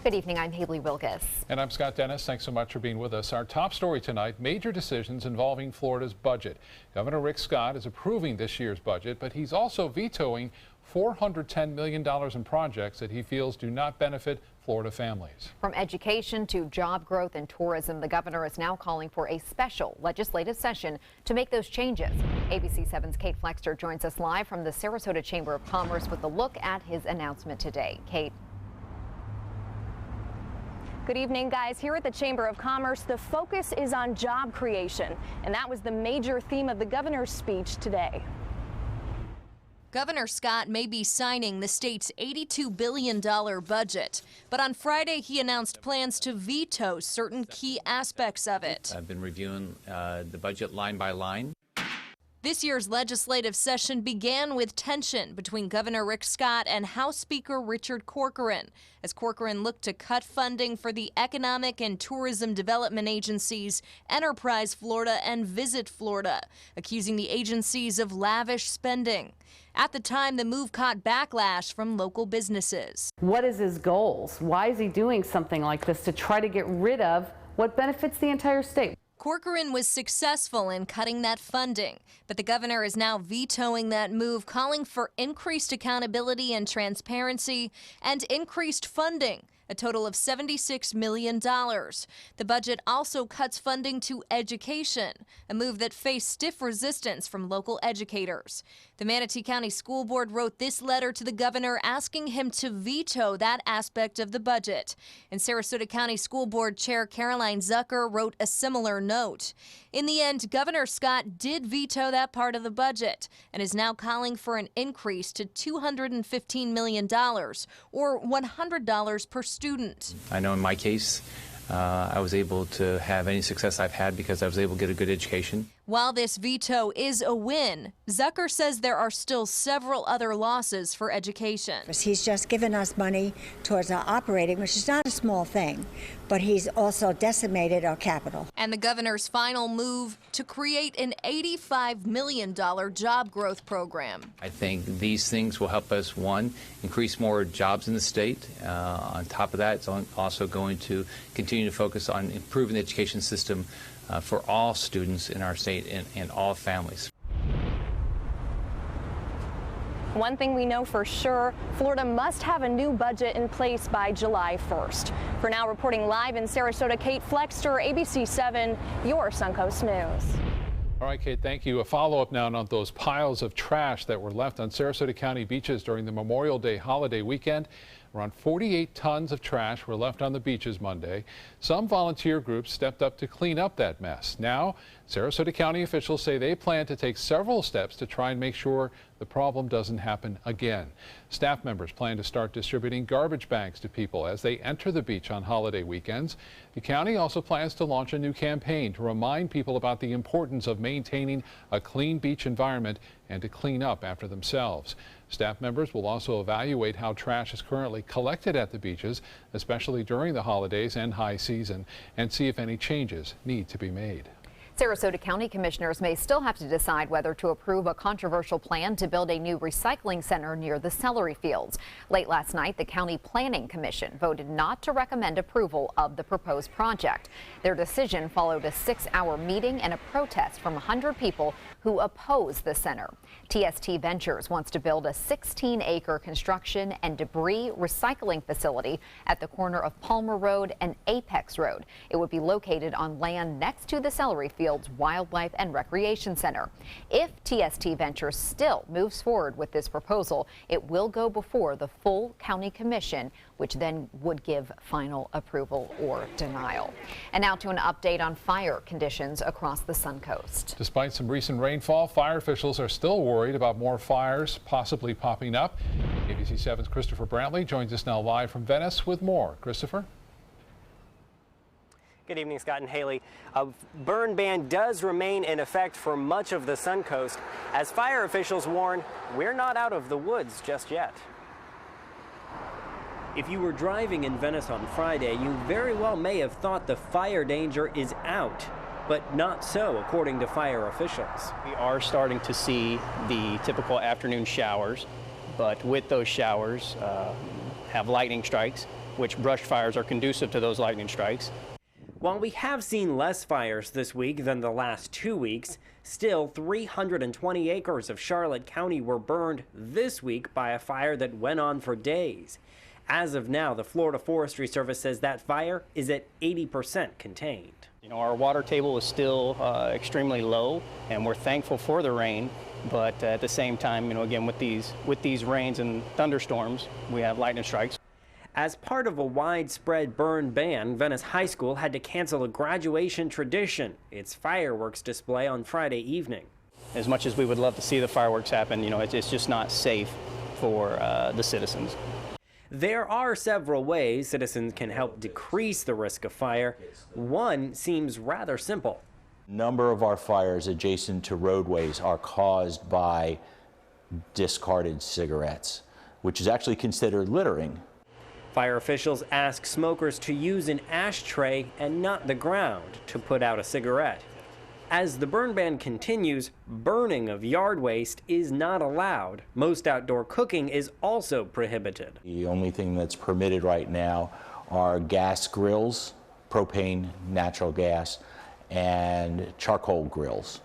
Good evening, I'm Haley Wilgus. And I'm Scott Dennis. Thanks so much for being with us. Our top story tonight, major decisions involving Florida's budget. Governor Rick Scott is approving this year's budget, but he's also vetoing $410 million in projects that he feels do not benefit Florida families. From education to job growth and tourism, the governor is now calling for a special legislative session to make those changes. ABC 7's Kate Flexter joins us live from the Sarasota Chamber of Commerce with a look at his announcement today. Kate. Good evening, guys. Here at the Chamber of Commerce, the focus is on job creation, and that was the major theme of the governor's speech today. Governor Scott may be signing the state's $82 billion budget, but on Friday he announced plans to veto certain key aspects of it. I've been reviewing the budget line by line. This year's legislative session began with tension between Governor Rick Scott and House Speaker Richard Corcoran, as Corcoran looked to cut funding for the economic and tourism development agencies Enterprise Florida and Visit Florida, accusing the agencies of lavish spending. At the time, the move caught backlash from local businesses. What is his goals? Why is he doing something like this to try to get rid of what benefits the entire state? Corcoran was successful in cutting that funding, but the governor is now vetoing that move, calling for increased accountability and transparency and increased funding, a total of $76 million. The budget also cuts funding to education, a move that faced stiff resistance from local educators. The Manatee County School Board wrote this letter to the governor asking him to veto that aspect of the budget. And Sarasota County School Board Chair Caroline Zucker wrote a similar note. In the end, Governor Scott did veto that part of the budget and is now calling for an increase to $215 million, or $100 per student. I know in my case, I was able to have any success I've had because I was able to get a good education. While this veto is a win, Zucker says there are still several other losses for education. He's just given us money towards our operating, which is not a small thing, but he's also decimated our capital. And the governor's final move to create an $85 million job growth program. I think these things will help us, one, increase more jobs in the state. On top of that, it's also going to continue to focus on improving the education system for all students in our state and all families. One thing we know for sure, Florida must have a new budget in place by July 1st. For now, reporting live in Sarasota, Kate Flexter, ABC 7, your Suncoast News. All right, Kate, thank you. A follow-up now on those piles of trash that were left on Sarasota County beaches during the Memorial Day holiday weekend. Around 48 tons of trash were left on the beaches Monday. Some volunteer groups stepped up to clean up that mess. Now, Sarasota County officials say they plan to take several steps to try and make sure the problem doesn't happen again. Staff members plan to start distributing garbage bags to people as they enter the beach on holiday weekends. The county also plans to launch a new campaign to remind people about the importance of maintaining a clean beach environment and to clean up after themselves. Staff members will also evaluate how trash is currently collected at the beaches, especially during the holidays and high season, and see if any changes need to be made. Sarasota County commissioners may still have to decide whether to approve a controversial plan to build a new recycling center near the celery fields. Late last night, the County Planning Commission voted not to recommend approval of the proposed project. Their decision followed a 6-hour meeting and a protest from 100 people who oppose the center. TST Ventures wants to build a 16-acre construction and debris recycling facility at the corner of Palmer Road and Apex Road. It would be located on land next to the celery fields Wildlife and Recreation Center. If TST Ventures still moves forward with this proposal, it will go before the full county commission, which then would give final approval or denial. And now to an update on fire conditions across the Suncoast. Despite some recent rainfall, fire officials are still worried about more fires possibly popping up. ABC 7's Christopher Brantley joins us now live from Venice with more. Christopher? Good evening, Scott and Haley. A burn ban does remain in effect for much of the Suncoast. As fire officials warn, we're not out of the woods just yet. If you were driving in Venice on Friday, you very well may have thought the fire danger is out, but not so, according to fire officials. We are starting to see the typical afternoon showers, but with those showers have lightning strikes which brush fires are conducive to those lightning strikes. While we have seen less fires this week than the last 2 weeks, still 320 acres of Charlotte County were burned this week by a fire that went on for days. As of now, the Florida Forestry Service says that fire is at 80% contained. You know, our water table is still extremely low, and we're thankful for the rain. But at the same time, you know, again, with these rains and thunderstorms, we have lightning strikes. As part of a widespread burn ban, Venice High School had to cancel a graduation tradition, its fireworks display on Friday evening. As much as we would love to see the fireworks happen, you know, it's just not safe for the citizens. There are several ways citizens can help decrease the risk of fire. One seems rather simple. A number of our fires adjacent to roadways are caused by discarded cigarettes, which is actually considered littering. Fire officials ask smokers to use an ashtray and not the ground to put out a cigarette. As the burn ban continues, burning of yard waste is not allowed. Most outdoor cooking is also prohibited. The only thing that's permitted right now are gas grills, propane, natural gas, and charcoal grills.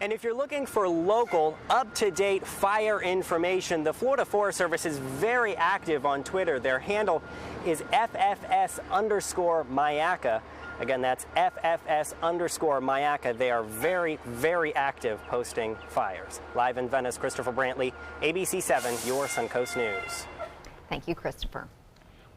And if you're looking for local, up-to-date fire information, the Florida Forest Service is very active on Twitter. Their handle is FFS_Myakka. Again, that's FFS_Myakka. They are very, very active posting fires. Live in Venice, Christopher Brantley, ABC 7, your Suncoast News. Thank you, Christopher.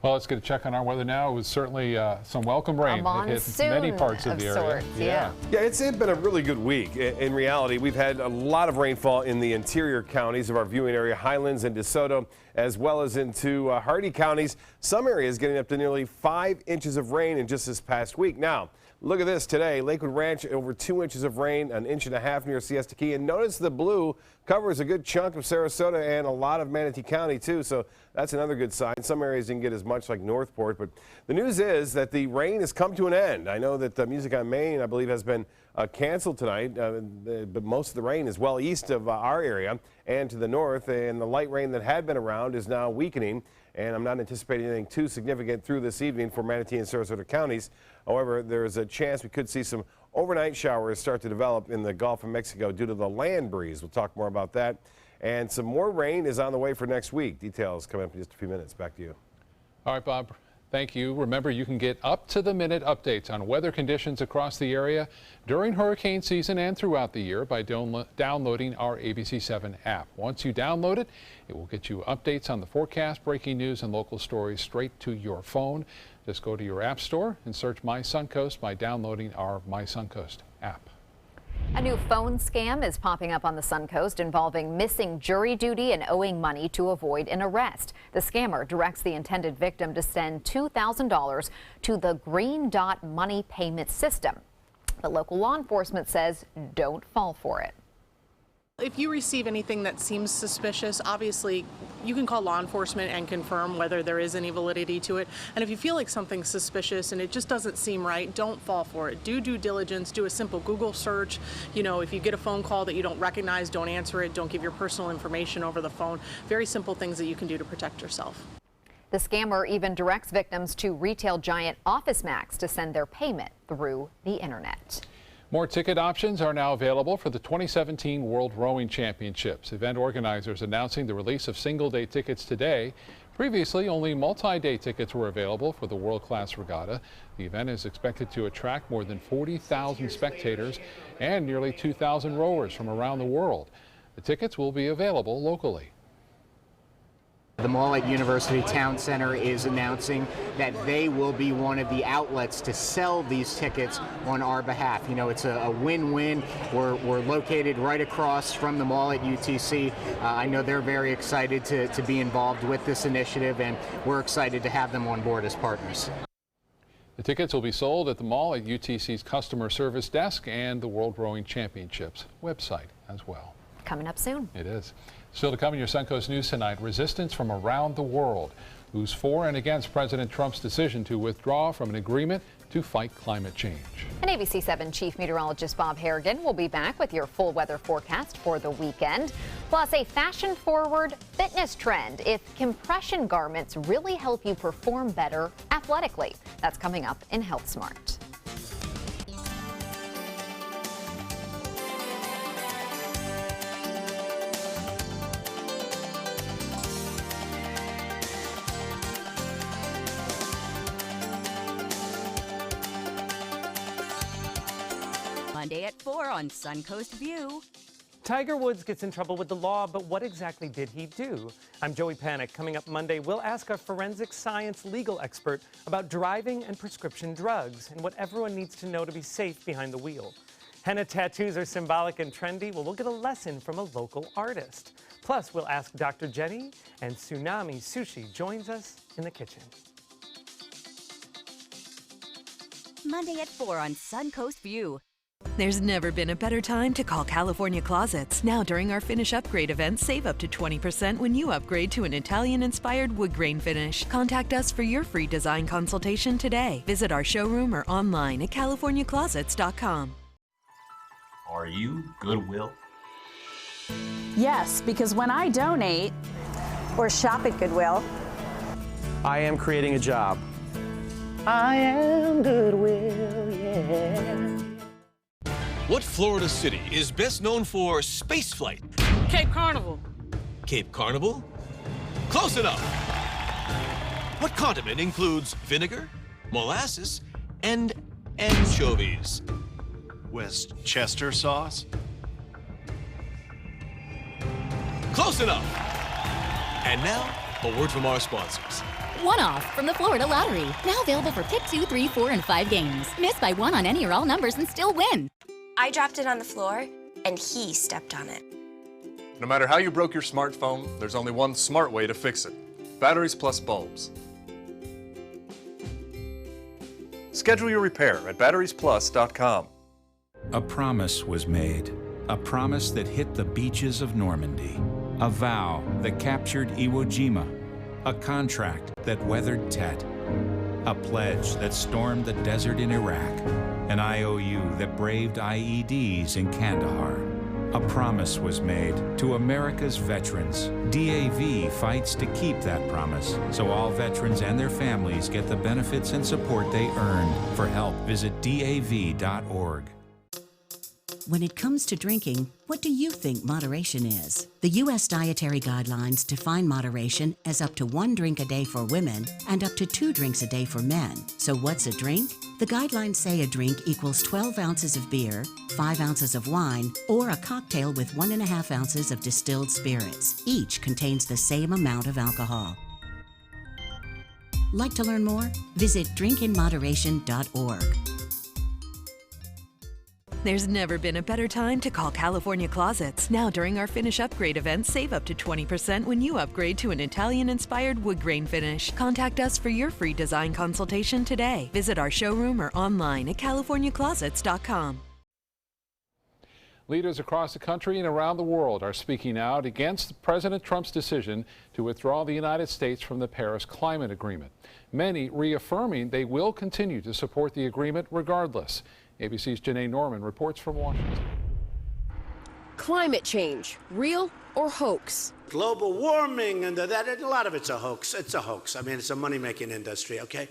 Well, let's get a check on our weather now. It was certainly some welcome rain. It hit many parts of the area. Sorts, yeah, it's been a really good week. In reality, we've had a lot of rainfall in the interior counties of our viewing area, Highlands and DeSoto, as well as into Hardee counties. Some areas getting up to nearly 5 inches of rain in just this past week. Now, look at this today. Lakewood Ranch, over 2 inches of rain, 1.5 inches near Siesta Key. And notice the blue covers a good chunk of Sarasota and a lot of Manatee County, too. So that's another good sign. Some areas didn't get as much, like Northport. But the news is that the rain has come to an end. I know that Music on Main, I believe, has been canceled tonight. But most of the rain is well east of our area and to the north. And the light rain that had been around is now weakening. And I'm not anticipating anything too significant through this evening for Manatee and Sarasota counties. However, there is a chance we could see some overnight showers start to develop in the Gulf of Mexico due to the land breeze. We'll talk more about that. And some more rain is on the way for next week. Details coming up in just a few minutes. Back to you. All right, Bob. Thank you. Remember, you can get up-to-the-minute updates on weather conditions across the area during hurricane season and throughout the year by downloading our ABC7 app. Once you download it, it will get you updates on the forecast, breaking news, and local stories straight to your phone. Just go to your app store and search My Suncoast by downloading our My Suncoast app. A new phone scam is popping up on the Suncoast involving missing jury duty and owing money to avoid an arrest. The scammer directs the intended victim to send $2,000 to the Green Dot money payment system. But local law enforcement says don't fall for it. If you receive anything that seems suspicious, obviously you can call law enforcement and confirm whether there is any validity to it. And if you feel like something's suspicious and it just doesn't seem right, don't fall for it. Do due diligence, do a simple Google search. You know, if you get a phone call that you don't recognize, don't answer it, don't give your personal information over the phone. Very simple things that you can do to protect yourself. The scammer even directs victims to retail giant OfficeMax to send their payment through the internet. More ticket options are now available for the 2017 World Rowing Championships. Event organizers announcing the release of single-day tickets today. Previously, only multi-day tickets were available for the world-class regatta. The event is expected to attract more than 40,000 spectators and nearly 2,000 rowers from around the world. The tickets will be available locally. The Mall at University Town Center is announcing that they will be one of the outlets to sell these tickets on our behalf. You know, it's a win-win. We're located right across from the mall at UTC. I know they're very excited to be involved with this initiative, and we're excited to have them on board as partners. The tickets will be sold at the mall at UTC's customer service desk and the World Rowing Championships website as well. Coming up soon. It is. Still to come in your Suncoast News tonight, resistance from around the world. Who's for and against President Trump's decision to withdraw from an agreement to fight climate change. And ABC 7 Chief Meteorologist Bob Harrigan will be back with your full weather forecast for the weekend. Plus, a fashion-forward fitness trend if compression garments really help you perform better athletically. That's coming up in Health Smart. Monday at 4 on Suncoast View. Tiger Woods gets in trouble with the law, but what exactly did he do? I'm Joey Panic. Coming up Monday, we'll ask our forensic science legal expert about driving and prescription drugs and what everyone needs to know to be safe behind the wheel. Henna tattoos are symbolic and trendy. Well, we'll get a lesson from a local artist. Plus, we'll ask Dr. Jenny, and Tsunami Sushi joins us in the kitchen. Monday at 4 on Suncoast View. There's never been a better time to call California Closets. Now during our Finish Upgrade event, save up to 20% when you upgrade to an Italian-inspired wood grain finish. Contact us for your free design consultation today. Visit our showroom or online at californiaclosets.com. Are you Goodwill? Yes, because when I donate or shop at Goodwill, I am creating a job. I am Goodwill, yeah. What Florida city is best known for spaceflight? Cape Carnival. Cape Carnival? Close enough. What condiment includes vinegar, molasses, and anchovies? Westchester sauce. Close enough. And now, a word from our sponsors. One-off from the Florida Lottery. Now available for pick 2, 3, 4, and 5 games. Miss by one on any or all numbers and still win. I dropped it on the floor, and he stepped on it. No matter how you broke your smartphone, there's only one smart way to fix it. Batteries plus bulbs. Schedule your repair at batteriesplus.com. A promise was made. A promise that hit the beaches of Normandy. A vow that captured Iwo Jima. A contract that weathered Tet. A pledge that stormed the desert in Iraq. An IOU that braved IEDs in Kandahar. A promise was made to America's veterans. DAV fights to keep that promise, so all veterans and their families get the benefits and support they earned. For help, visit DAV.org. When it comes to drinking, what do you think moderation is? The U.S. Dietary Guidelines define moderation as up to 1 drink a day for women and up to 2 drinks a day for men. So what's a drink? The guidelines say a drink equals 12 ounces of beer, 5 ounces of wine, or a cocktail with 1.5 ounces of distilled spirits. Each contains the same amount of alcohol. Like to learn more? Visit drinkinmoderation.org. There's never been a better time to call California Closets. Now during our Finish Upgrade event, save up to 20% when you upgrade to an Italian-inspired wood grain finish. Contact us for your free design consultation today. Visit our showroom or online at californiaclosets.com. Leaders across the country and around the world are speaking out against President Trump's decision to withdraw the United States from the Paris Climate Agreement. Many reaffirming they will continue to support the agreement regardless. ABC's Janae Norman reports from Washington. Climate change, real or hoax? Global warming and that, a lot of it's a hoax. It's a hoax. I mean, it's a money-making industry, okay?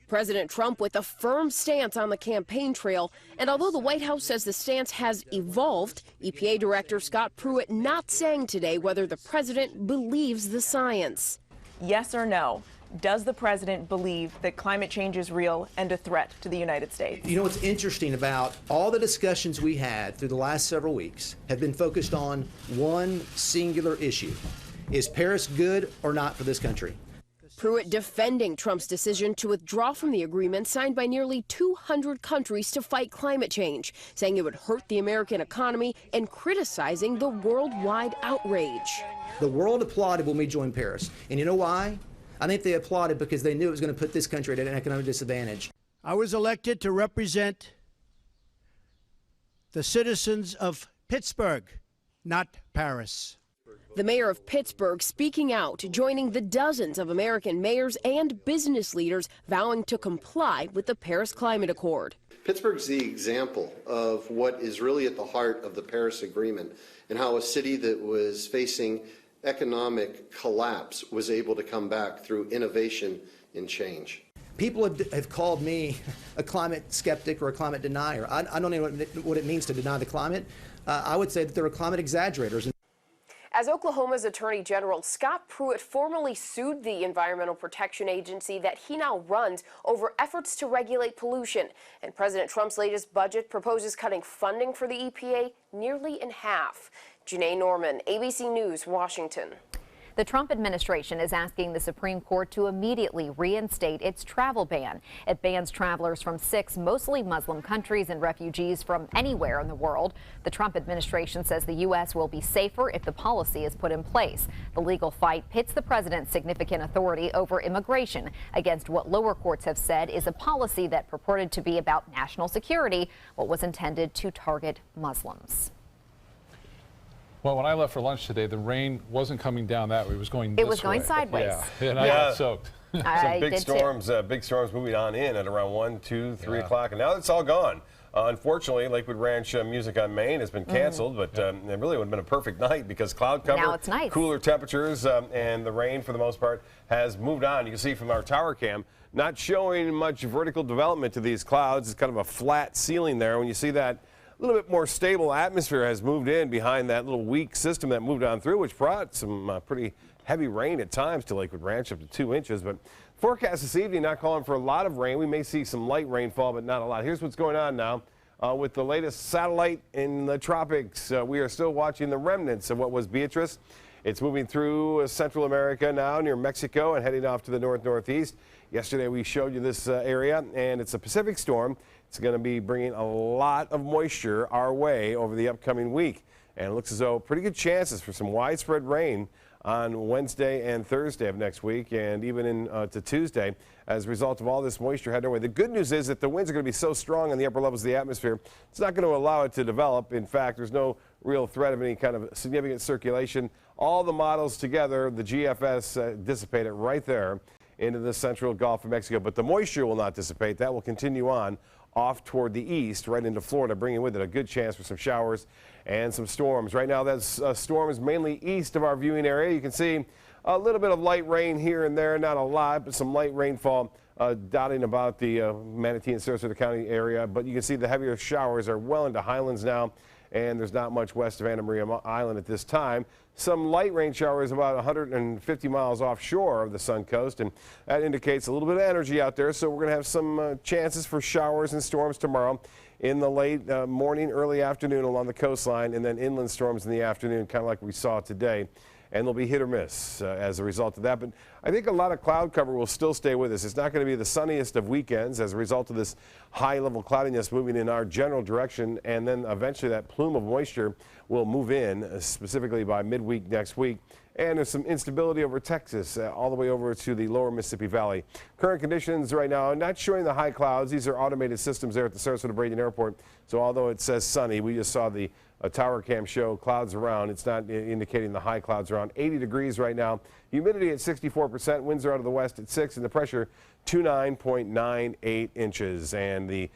President Trump with a firm stance on the campaign trail. And although the White House says the stance has evolved, EPA Director Scott Pruitt not saying today whether the president believes the science. Yes or no? Does the president believe that climate change is real and a threat to the United States? You know what's interesting about all the discussions we had through the last several weeks have been focused on one singular issue. Is Paris good or not for this country? Pruitt defending Trump's decision to withdraw from the agreement signed by nearly 200 countries to fight climate change, saying it would hurt the American economy and criticizing the worldwide outrage. The world applauded when we joined Paris. And you know why? I think they applauded because they knew it was going to put this country at an economic disadvantage. I was elected to represent the citizens of Pittsburgh, not Paris. The mayor of Pittsburgh speaking out, joining the dozens of American mayors and business leaders vowing to comply with the Paris Climate Accord. Pittsburgh's the example of what is really at the heart of the Paris Agreement and how a city that was facing economic collapse was able to come back through innovation and change. People have called me a climate skeptic or a climate denier. I don't know what it means to deny the climate. I would say that there are climate exaggerators. As Oklahoma's Attorney General, Scott Pruitt formally sued the Environmental Protection Agency that he now runs over efforts to regulate pollution. And President Trump's latest budget proposes cutting funding for the EPA nearly in half. Janae Norman, ABC News, Washington. The Trump administration is asking the Supreme Court to immediately reinstate its travel ban. It bans travelers from 6 mostly Muslim countries and refugees from anywhere in the world. The Trump administration says the U.S. will be safer if the policy is put in place. The legal fight pits the president's significant authority over immigration against what lower courts have said is a policy that purported to be about national security, what was intended to target Muslims. Well, when I left for lunch today, the rain wasn't coming down that way. It was going this way. It was going sideways. Yeah, and I got soaked. Some big storms moving on in at around 1, 2, 3 o'clock, and now it's all gone. Unfortunately, Lakewood Ranch Music on Main has been canceled, but it really would have been a perfect night because cloud cover, now it's nice. Cooler temperatures, and the rain, for the most part, has moved on. You can see from our tower cam, not showing much vertical development to these clouds. It's kind of a flat ceiling there. When you see that, a little bit more stable atmosphere has moved in behind that little weak system that moved on through, which brought some pretty heavy rain at times to Lakewood Ranch, up to 2 inches. But forecast this evening, not calling for a lot of rain. We may see some light rainfall, but not a lot. Here's what's going on now. With the latest satellite in the tropics, we are still watching the remnants of what was Beatrice. It's moving through Central America now near Mexico and heading off to the north-northeast. Yesterday we showed you this area, and it's a Pacific storm. It's going to be bringing a lot of moisture our way over the upcoming week. And it looks as though pretty good chances for some widespread rain on Wednesday and Thursday of next week, and even into Tuesday as a result of all this moisture heading away. The good news is that the winds are going to be so strong in the upper levels of the atmosphere, it's not going to allow it to develop. In fact, there's no real threat of any kind of significant circulation. All the models together, the GFS dissipate it right there into the central Gulf of Mexico. But the moisture will not dissipate. That will continue on off toward the east, right into Florida, bringing with it a good chance for some showers and some storms. Right now, that storm is mainly east of our viewing area. You can see a little bit of light rain here and there, not a lot, but some light rainfall dotting about the Manatee and Sarasota County area. But you can see the heavier showers are well into Highlands now, and there's not much west of Anna Maria Island at this time. Some light rain showers about 150 miles offshore of the Sun Coast, and that indicates a little bit of energy out there. So we're going to have some chances for showers and storms tomorrow in the late morning, early afternoon along the coastline, and then inland storms in the afternoon, kind of like we saw today. And they'll be hit or miss as a result of that. But I think a lot of cloud cover will still stay with us. It's not going to be the sunniest of weekends as a result of this high-level cloudiness moving in our general direction. And then eventually that plume of moisture will move in, specifically by midweek next week. And there's some instability over Texas, all the way over to the lower Mississippi Valley. Current conditions right now, not showing the high clouds. These are automated systems there at the Sarasota-Braden Airport. So although it says sunny, we just saw the tower cam show clouds around. It's not indicating the high clouds around. 80 degrees right now. Humidity at 64%. Winds are out of the west at 6, and the pressure 29.98 inches. And the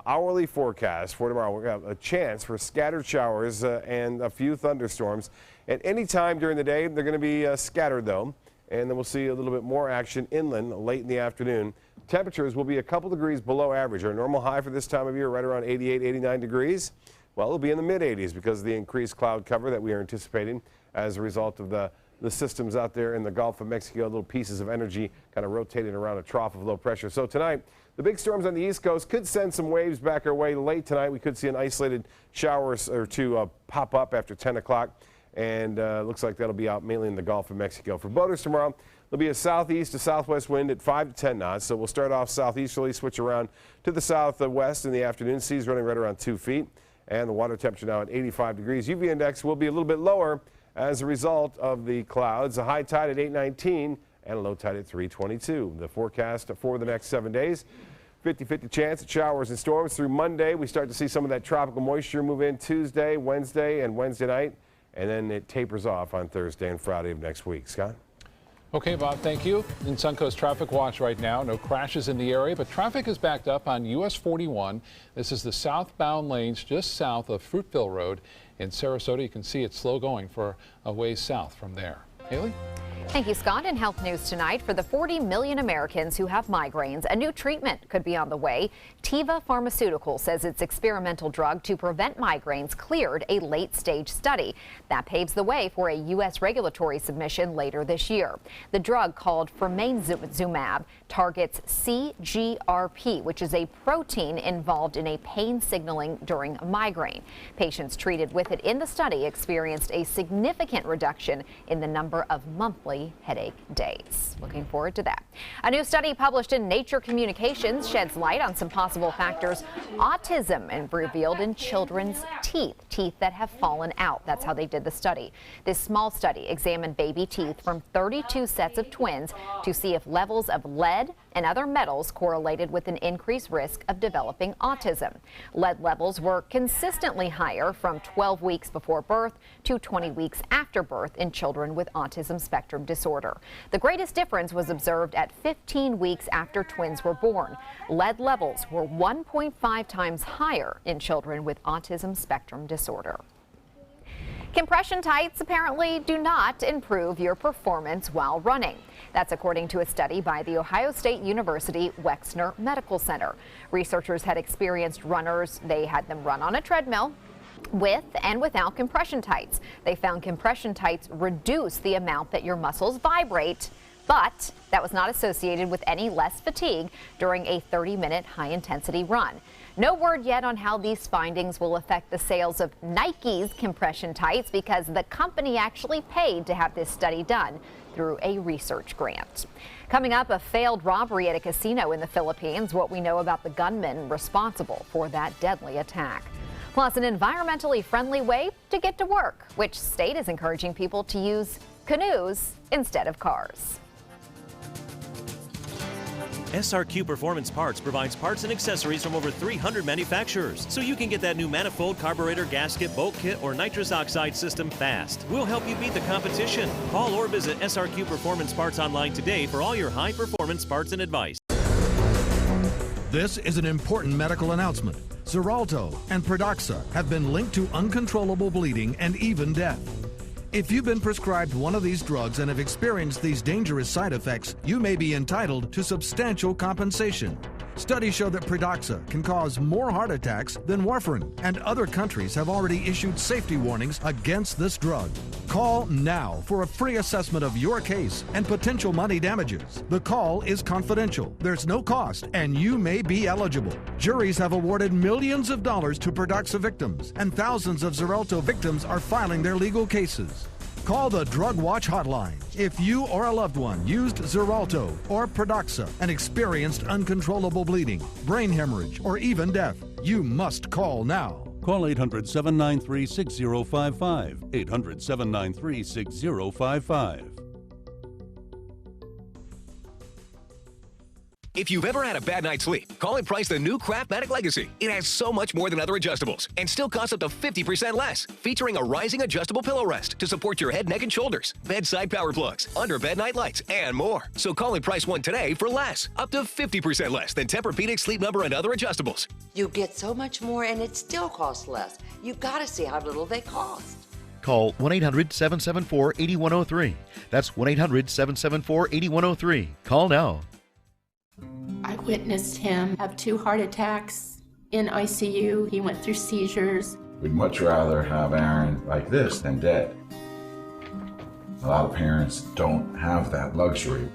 hourly forecast for tomorrow, we have a chance for scattered showers and a few thunderstorms. At any time during the day, they're going to be scattered, though. And then we'll see a little bit more action inland late in the afternoon. Temperatures will be a couple degrees below average. Our normal high for this time of year, right around 88, 89 degrees. Well, it'll be in the mid-80s because of the increased cloud cover that we are anticipating as a result of the systems out there in the Gulf of Mexico, little pieces of energy kind of rotating around a trough of low pressure. So tonight, the big storms on the East Coast could send some waves back our way late tonight. We could see an isolated shower or two pop up after 10 o'clock, and looks like that'll be out mainly in the Gulf of Mexico. For boaters tomorrow, there'll be a southeast to southwest wind at 5 to 10 knots. So we'll start off southeasterly, switch around to the southwest in the afternoon. Seas running right around 2 feet. And the water temperature now at 85 degrees. UV index will be a little bit lower as a result of the clouds. A high tide at 819 and a low tide at 322. The forecast for the next 7 days, 50-50 chance of showers and storms through Monday. We start to see some of that tropical moisture move in Tuesday, Wednesday, and Wednesday night. And then it tapers off on Thursday and Friday of next week. Scott? Okay, Bob, thank you. In Suncoast Traffic Watch right now, no crashes in the area, but traffic is backed up on US 41. This is the southbound lanes just south of Fruitville Road in Sarasota. You can see it's slow going for a ways south from there. Haley? Thank you, Scott. In health news tonight, for the 40 million Americans who have migraines, a new treatment could be on the way. Teva Pharmaceuticals says its experimental drug to prevent migraines cleared a late-stage study. That paves the way for a U.S. regulatory submission later this year. The drug, called Firmazumab, targets CGRP, which is a protein involved in a pain signaling during a migraine. Patients treated with it in the study experienced a significant reduction in the number of monthly headache days. Looking forward to that. A new study published in Nature Communications sheds light on some possible factors autism and revealed in children's teeth that have fallen out. That's how they did the study. This small study examined baby teeth from 32 sets of twins to see if levels of lead and other metals correlated with an increased risk of developing autism. Lead levels were consistently higher from 12 weeks before birth to 20 weeks after birth in children with autism spectrum disorder. The greatest difference was observed at 15 weeks after twins were born. Lead levels were 1.5 times higher in children with autism spectrum disorder. Compression tights apparently do not improve your performance while running. That's according to a study by the Ohio State University Wexner Medical Center. Researchers had experienced runners. They had them run on a treadmill with and without compression tights. They found compression tights reduce the amount that your muscles vibrate, but that was not associated with any less fatigue during a 30-minute high-intensity run. No word yet on how these findings will affect the sales of Nike's compression tights, because the company actually paid to have this study done through a research grant. Coming up, a failed robbery at a casino in the Philippines, what we know about the gunman responsible for that deadly attack. Plus, an environmentally friendly way to get to work. Which state is encouraging people to use canoes instead of cars? SRQ Performance Parts provides parts and accessories from over 300 manufacturers, so you can get that new manifold, carburetor, gasket, bolt kit, or nitrous oxide system fast. We'll help you beat the competition. Call or visit SRQ Performance Parts online today for all your high-performance parts and advice. This is an important medical announcement. Xarelto and Pradaxa have been linked to uncontrollable bleeding and even death. If you've been prescribed one of these drugs and have experienced these dangerous side effects, you may be entitled to substantial compensation. Studies show that Pradaxa can cause more heart attacks than warfarin, and other countries have already issued safety warnings against this drug. Call now for a free assessment of your case and potential money damages. The call is confidential, there's no cost, and you may be eligible. Juries have awarded millions of dollars to Pradaxa victims, and thousands of Xarelto victims are filing their legal cases. Call the Drug Watch hotline if you or a loved one used Xarelto or Pradaxa and experienced uncontrollable bleeding, brain hemorrhage, or even death. You must call now. Call 800-793-6055. 800-793-6055. If you've ever had a bad night's sleep, call and price the new Craftmatic Legacy. It has so much more than other adjustables and still costs up to 50% less, featuring a rising adjustable pillow rest to support your head, neck, and shoulders, bedside power plugs, under-bed night lights, and more. So call and price one today for less, up to 50% less than Tempur-Pedic, Sleep Number, and other adjustables. You get so much more and it still costs less. You've got to see how little they cost. Call 1-800-774-8103. That's 1-800-774-8103. Call now. I witnessed him have 2 heart attacks in ICU. He went through seizures. We'd much rather have Aaron like this than dead. A lot of parents don't have that luxury.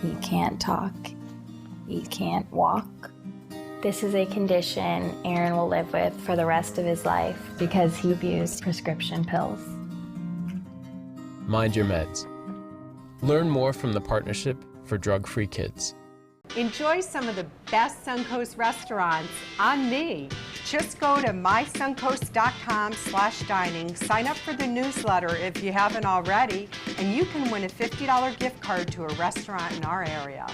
He can't talk. He can't walk. This is a condition Aaron will live with for the rest of his life because he abused prescription pills. Mind your meds. Learn more from the Partnership for Drug-Free Kids. Enjoy some of the best Suncoast restaurants on me. Just go to mysuncoast.com/dining, sign up for the newsletter if you haven't already, and you can win a $50 gift card to a restaurant in our area.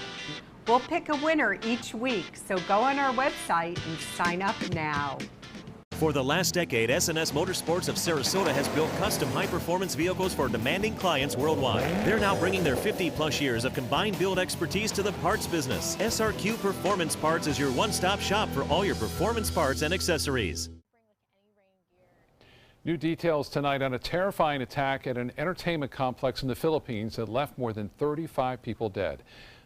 We'll pick a winner each week, so go on our website and sign up now. For the last decade, SNS Motorsports of Sarasota has built custom high-performance vehicles for demanding clients worldwide. They're now bringing their 50-plus years of combined build expertise to the parts business. SRQ Performance Parts is your one-stop shop for all your performance parts and accessories. New details tonight on a terrifying attack at an entertainment complex in the Philippines that left more than 35 people dead.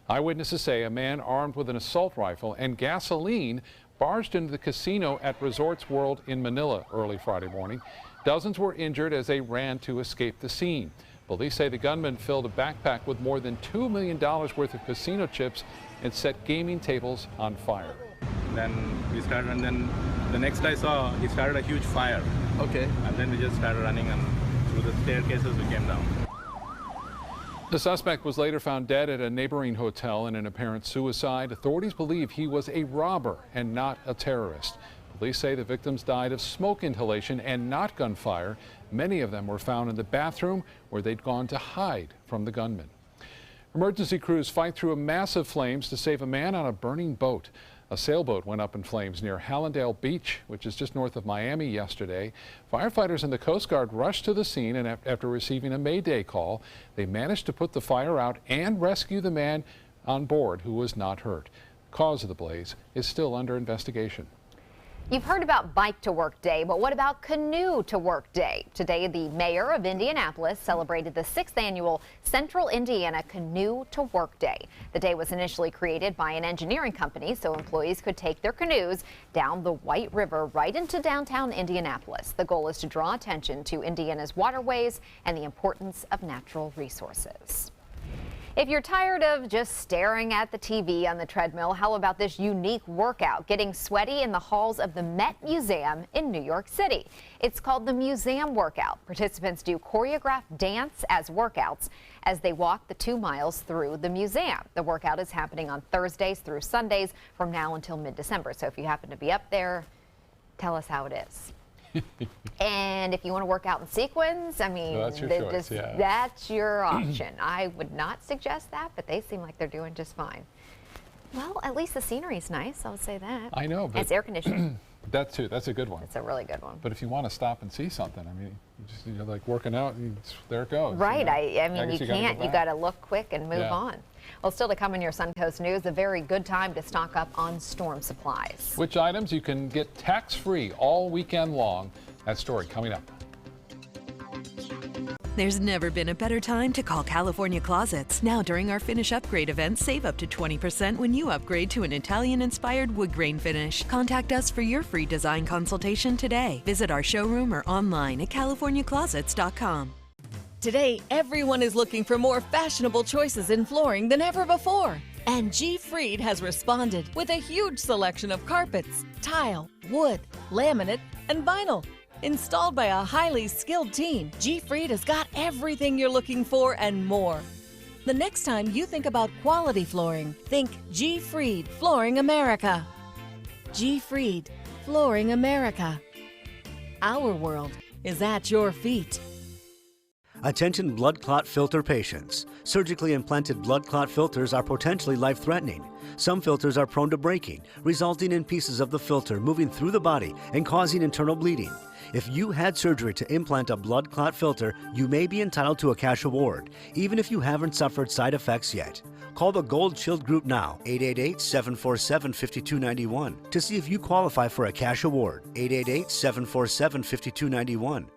Eyewitnesses say a man armed with an assault rifle and gasoline barged into the casino at Resorts World in Manila early Friday morning. Dozens were injured as they ran to escape the scene. Police say the gunman filled a backpack with more than $2 million worth of casino chips and set gaming tables on fire. Then we started, and then the next I saw, he started a huge fire. Okay. And then we just started running, and through the staircases we came down. The suspect was later found dead at a neighboring hotel in an apparent suicide. Authorities believe he was a robber and not a terrorist. Police say the victims died of smoke inhalation and not gunfire. Many of them were found in the bathroom where they'd gone to hide from the gunman. Emergency crews fight through massive flames to save a man on a burning boat. A sailboat went up in flames near Hallandale Beach, which is just north of Miami, yesterday. Firefighters and the Coast Guard rushed to the scene, and after receiving a Mayday call, they managed to put the fire out and rescue the man on board who was not hurt. The cause of the blaze is still under investigation. You've heard about Bike to Work Day, but what about Canoe to Work Day? Today, the mayor of Indianapolis celebrated the 6th annual Central Indiana Canoe to Work Day. The day was initially created by an engineering company so employees could take their canoes down the White River right into downtown Indianapolis. The goal is to draw attention to Indiana's waterways and the importance of natural resources. If you're tired of just staring at the TV on the treadmill, how about this unique workout, getting sweaty in the halls of the Met Museum in New York City? It's called the Museum Workout. Participants do choreographed dance as workouts as they walk the 2 miles through the museum. The workout is happening on Thursdays through Sundays from now until mid-December. So if you happen to be up there, tell us how it is. And if you want to work out in sequins, I mean, that's your choice, yeah. That's your option. I would not suggest that, but they seem like they're doing just fine. Well, at least the scenery's nice, I'll say that. I know, but it's air conditioned. That too, that's a good one. It's a really good one. But if you want to stop and see something, I mean, you're like working out, there it goes. Right, you know? I mean, you can't. You got to look quick and move on. Well, still to come in your Suncoast News, a very good time to stock up on storm supplies. Which items you can get tax-free all weekend long. That story coming up. There's never been a better time to call California Closets. Now during our Finish Upgrade event, save up to 20% when you upgrade to an Italian-inspired wood grain finish. Contact us for your free design consultation today. Visit our showroom or online at californiaclosets.com. Today, everyone is looking for more fashionable choices in flooring than ever before. And G. Fried has responded with a huge selection of carpets, tile, wood, laminate, and vinyl. Installed by a highly skilled team, G. Fried has got everything you're looking for and more. The next time you think about quality flooring, think G. Fried Flooring America. G. Fried Flooring America. Our world is at your feet. Attention blood clot filter patients. Surgically implanted blood clot filters are potentially life-threatening. Some filters are prone to breaking, resulting in pieces of the filter moving through the body and causing internal bleeding. If you had surgery to implant a blood clot filter, you may be entitled to a cash award, even if you haven't suffered side effects yet. Call the Gold Shield Group now, 888-747-5291, to see if you qualify for a cash award, 888-747-5291.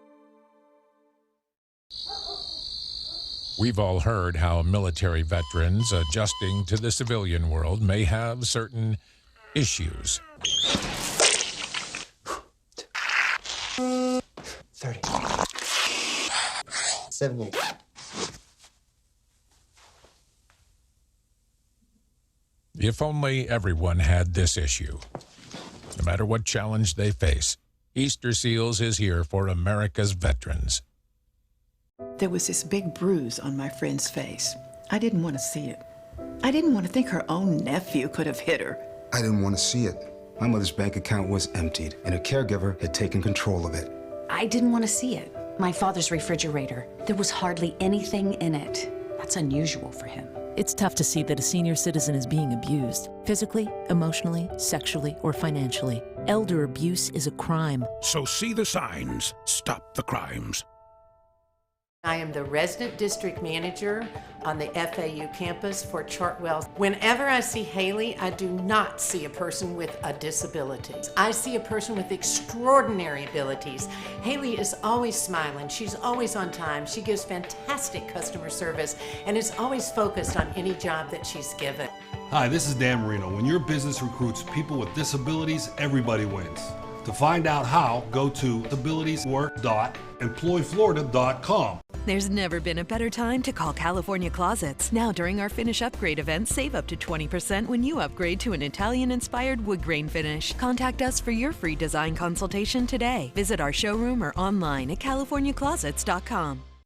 We've all heard how military veterans adjusting to the civilian world may have certain issues. 30. 70. If only everyone had this issue. No matter what challenge they face, Easter Seals is here for America's veterans. There was this big bruise on my friend's face. I didn't want to see it. I didn't want to think her own nephew could have hit her. I didn't want to see it. My mother's bank account was emptied, and a caregiver had taken control of it. I didn't want to see it. My father's refrigerator. There was hardly anything in it. That's unusual for him. It's tough to see that a senior citizen is being abused, physically, emotionally, sexually, or financially. Elder abuse is a crime. So see the signs. Stop the crimes. I am the resident district manager on the FAU campus for Chartwell. Whenever I see Haley, I do not see a person with a disability. I see a person with extraordinary abilities. Haley is always smiling. She's always on time. She gives fantastic customer service and is always focused on any job that she's given. Hi, this is Dan Marino. When your business recruits people with disabilities, everybody wins. To find out how, go to disabilitieswork.employflorida.com. There's never been a better time to call California Closets. Now during our Finish Upgrade event, save up to 20% when you upgrade to an Italian-inspired wood grain finish. Contact us for your free design consultation today. Visit our showroom or online at californiaclosets.com.